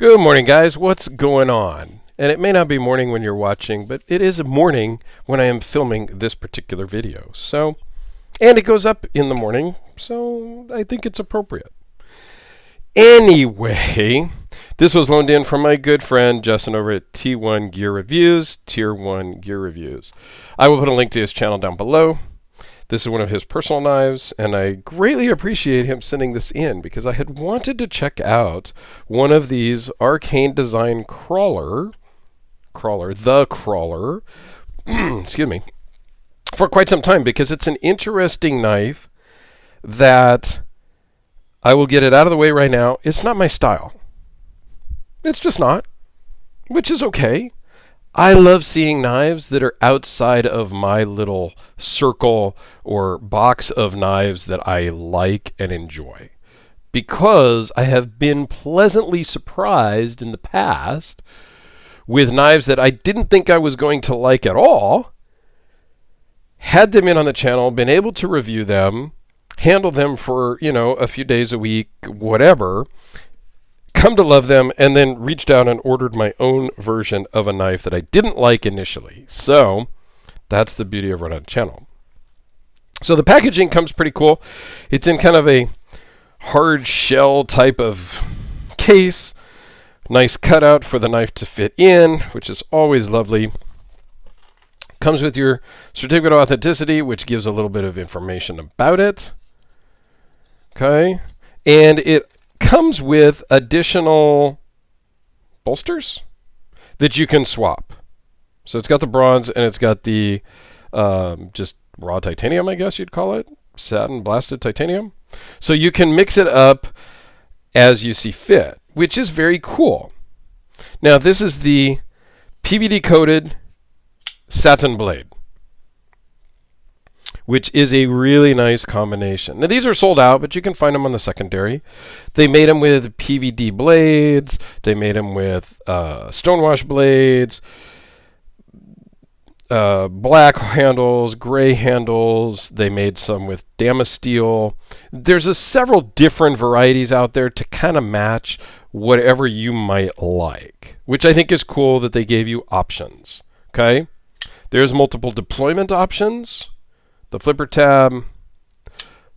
Good morning, guys. What's going on? And it may not be morning when you're watching, but it is morning when I am filming this particular video. And it goes up in the morning, so I think it's appropriate. Anyway, this was loaned in from my good friend Justin over at T1 Gear Reviews, Tier 1 Gear Reviews. I will put a link to his channel down below. This is one of his personal knives, and I greatly appreciate him sending this in because I had wanted to check out one of these Arcane design crawler, excuse me, for quite some time because it's an interesting knife that I will get it out of the way right now. It's not my style. It's just not, which is okay. I love seeing knives that are outside of my little circle or box of knives that I like and enjoy. Because I have been pleasantly surprised in the past with knives that I didn't think I was going to like at all, had them in on the channel, been able to review them, handle them for, a few days a week, whatever, come to love them, and then reached out and ordered my own version of a knife that I didn't like initially. So that's the beauty of running a channel. So the packaging comes pretty cool. It's in kind of a hard shell type of case. Nice cutout for the knife to fit in, which is always lovely. Comes with your certificate of authenticity, which gives a little bit of information about it. Okay. And it comes with additional bolsters that you can swap. So it's got the bronze and it's got the just raw titanium, I guess you'd call it. Satin blasted titanium. So you can mix it up as you see fit, which is very cool. Now this is the PVD coated satin blade, which is a really nice combination. Now these are sold out, but you can find them on the secondary. They made them with PVD blades. They made them with stonewash blades, black handles, gray handles. They made some with Damasteel. There's several different varieties out there to kind of match whatever you might like, which I think is cool that they gave you options. Okay, there's multiple deployment options. The flipper tab,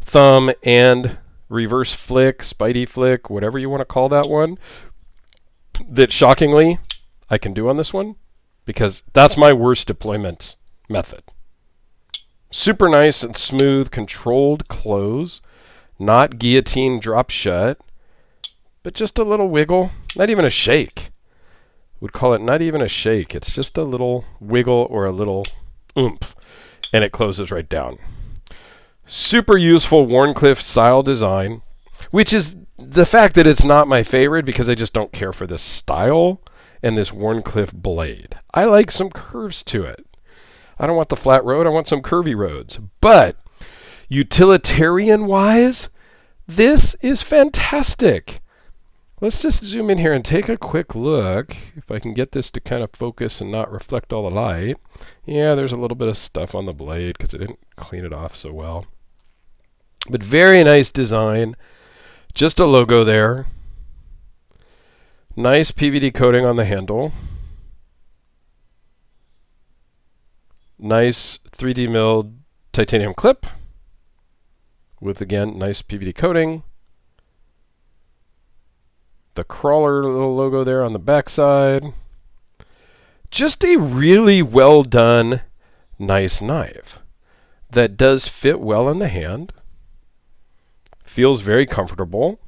thumb, and reverse flick, spidey flick, whatever you want to call that one, that shockingly I can do on this one because that's my worst deployment method. Super nice and smooth, controlled close, not guillotine drop shut, but just a little wiggle, not even a shake. Would call it not even a shake. It's just a little wiggle or a little oomph. And it closes right down. Super useful Wharncliffe style design, which is the fact that it's not my favorite because I just don't care for this style and this Wharncliffe blade. I like some curves to it. I don't want the flat road, I want some curvy roads. But utilitarian-wise, this is fantastic. Let's just zoom in here and take a quick look. If I can get this to kind of focus and not reflect all the light. Yeah, there's a little bit of stuff on the blade because I didn't clean it off so well. But very nice design. Just a logo there. Nice PVD coating on the handle. Nice 3D milled titanium clip. With, again, nice PVD coating. The crawler little logo there on the backside. Just a really well done, nice knife that does fit well in the hand. Feels very comfortable.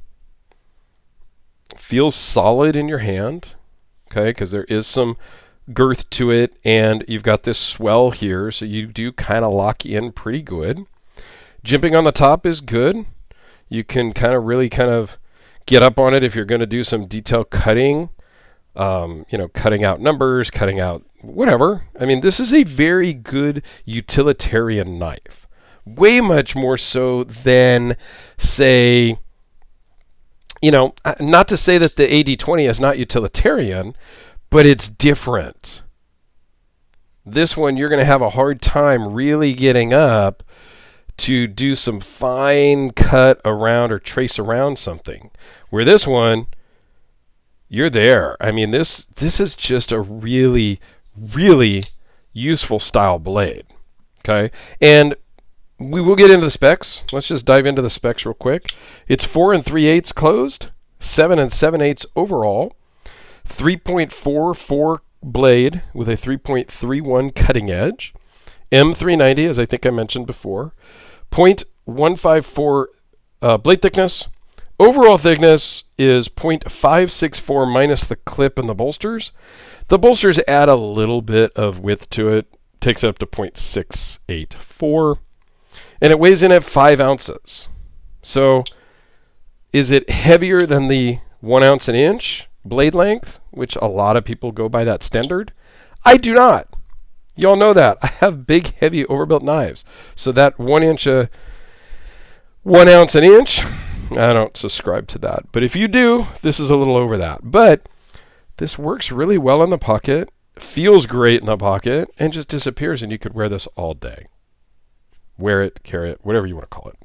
Feels solid in your hand. Okay, because there is some girth to it, and you've got this swell here, so you do kind of lock in pretty good. Jimping on the top is good. You can really get up on it if you're going to do some detail cutting, cutting out numbers, cutting out whatever. I mean, this is a very good utilitarian knife. Way much more so than, say, not to say that the AD20 is not utilitarian, but it's different. This one, you're going to have a hard time really getting up to do some fine cut around or trace around something. Where this one, you're there. I mean, this is just a really, really useful style blade. Okay, and we will get into the specs. Let's just dive into the specs real quick. It's 4 3/8 closed, 7 7/8 overall, 3.44 blade with a 3.31 cutting edge, M390, as I think I mentioned before, 0.154 blade thickness. Overall thickness is 0.564 minus the clip and the bolsters. The bolsters add a little bit of width to it, takes it up to 0.684, and it weighs in at 5 ounces. So is it heavier than the 1 ounce an inch blade length, which a lot of people go by that standard? I do not. Y'all know that. I have big, heavy, overbuilt knives. So that 1 ounce an inch, I don't subscribe to that. But if you do, this is a little over that. But this works really well in the pocket, feels great in the pocket, and just disappears, and you could wear this all day. Wear it, carry it, whatever you want to call it.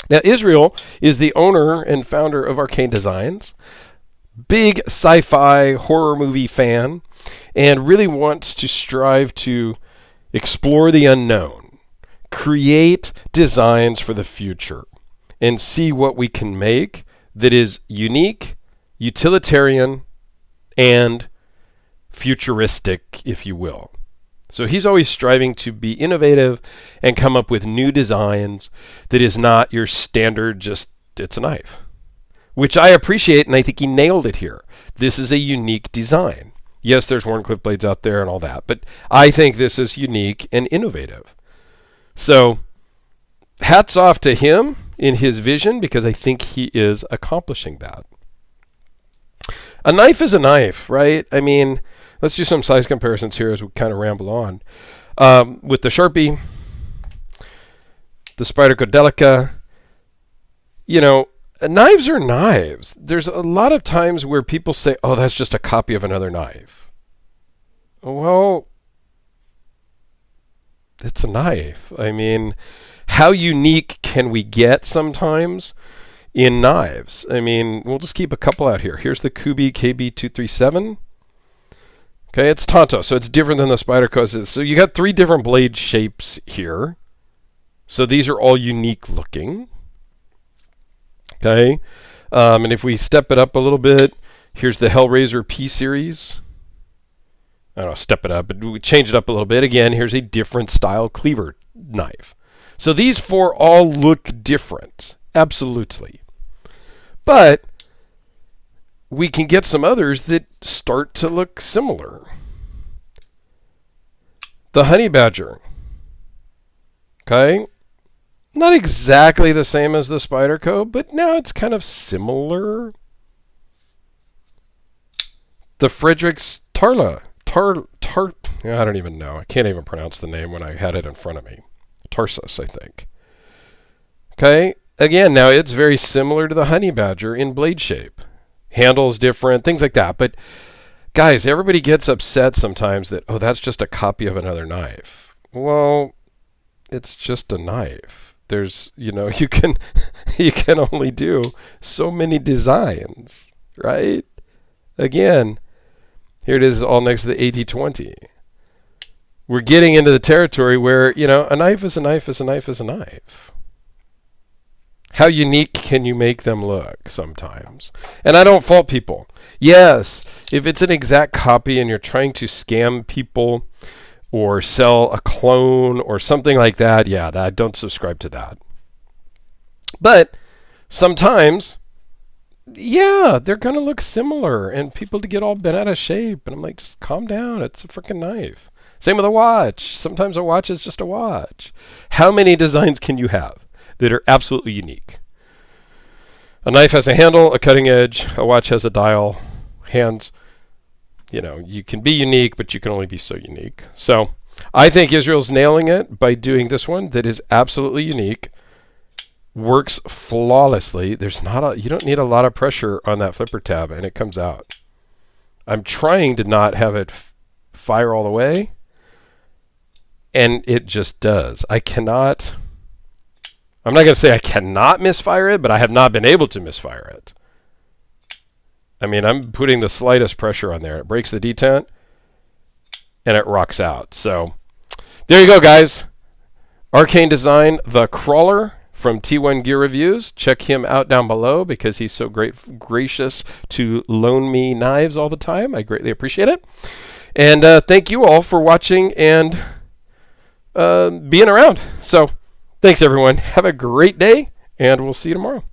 Now, Israel is the owner and founder of Arcane Designs. Big sci-fi horror movie fan, and really wants to strive to explore the unknown, create designs for the future, and see what we can make that is unique, utilitarian, and futuristic, if you will. So he's always striving to be innovative and come up with new designs that is not your standard, just it's a knife, which I appreciate, and I think he nailed it here. This is a unique design. Yes, there's Wharncliffe blades out there and all that, but I think this is unique and innovative. So hats off to him in his vision, because I think he is accomplishing that. A knife is a knife, right? I mean, let's do some size comparisons here as we kind of ramble on. With the Sharpie, the Spyderco Delica, you know, knives are knives. There's a lot of times where people say, oh, that's just a copy of another knife. Well, it's a knife. I mean, how unique can we get sometimes in knives? I mean, we'll just keep a couple out here. Here's the Kubi KB237. Okay, it's Tonto, so it's different than the Spyderco. So you got 3 different blade shapes here. So these are all unique looking. Okay, and if we step it up a little bit, here's the Hellraiser P series. I don't know, step it up, but we change it up a little bit. Again, here's a different style cleaver knife. So these 4 all look different, absolutely. But we can get some others that start to look similar. The Honey Badger. Okay. Not exactly the same as the Spyderco, but now it's kind of similar. The Fredericks Tarla. I don't even know. I can't even pronounce the name when I had it in front of me. Tarsus, I think. Okay. Again, now it's very similar to the Honey Badger in blade shape. Handle's different, things like that. But guys, everybody gets upset sometimes that, oh, that's just a copy of another knife. Well, it's just a knife. There's, you know, you can only do so many designs, right? Again, here it is all next to the AT20. We're getting into the territory where, you know, a knife is a knife is a knife is a knife. How unique can you make them look sometimes? And I don't fault people. Yes, if it's an exact copy and you're trying to scam people or sell a clone or something like that, yeah, I don't subscribe to that. But sometimes, yeah, they're going to look similar and people to get all bent out of shape. And I'm like, just calm down. It's a freaking knife. Same with a watch. Sometimes a watch is just a watch. How many designs can you have that are absolutely unique? A knife has a handle, a cutting edge. A watch has a dial, hands. You know, you can be unique, but you can only be so unique. So I think Israel's nailing it by doing this one that is absolutely unique. Works flawlessly. You don't need a lot of pressure on that flipper tab, and it comes out. I'm trying to not have it fire all the way, and it just does. I'm not going to say I cannot misfire it, but I have not been able to misfire it. I mean, I'm putting the slightest pressure on there. It breaks the detent, and it rocks out. So there you go, guys. Arcane Design, the crawler from T1 Gear Reviews. Check him out down below because he's so gracious to loan me knives all the time. I greatly appreciate it. And thank you all for watching and being around. So thanks, everyone. Have a great day, and we'll see you tomorrow.